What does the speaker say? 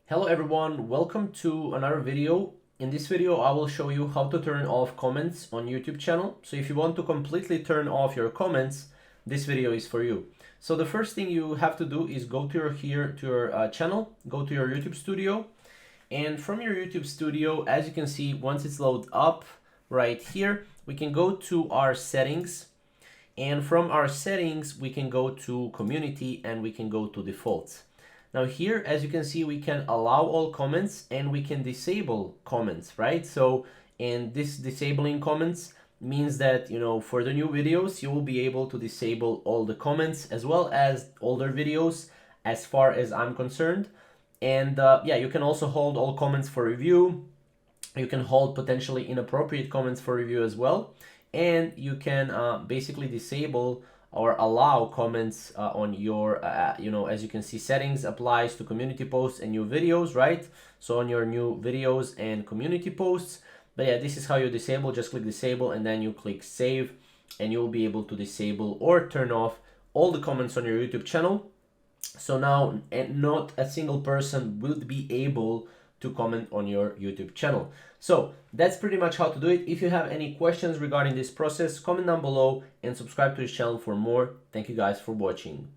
Hello everyone, welcome to another video. In this video I will show you how to turn off comments on YouTube channel. So if you want to completely turn off your comments, this video is for you. So the first thing you have to do is go to your channel, go to your YouTube studio, and from your YouTube studio, as you can see, once it's loaded up right here, we can go to our settings, and from our settings we can go to community and we can go to defaults. Now here, as you can see, we can allow all comments and we can disable comments, right? So, and this disabling comments means that, for the new videos, you will be able to disable all the comments as well as older videos as far as I'm concerned. And yeah, you can also hold all comments for review. You can hold potentially inappropriate comments for review as well. And you can basically disable or allow comments on your, as you can see, settings applies to community posts and new videos, right? So on your new videos and community posts. But yeah, this is how you disable. Just click disable and then you click save, and you'll be able to disable or turn off all the comments on your YouTube channel. So now not a single person will be able to comment on your YouTube channel. So that's pretty much how to do it. If you have any questions regarding this process, comment down below and subscribe to this channel for more. Thank you guys for watching.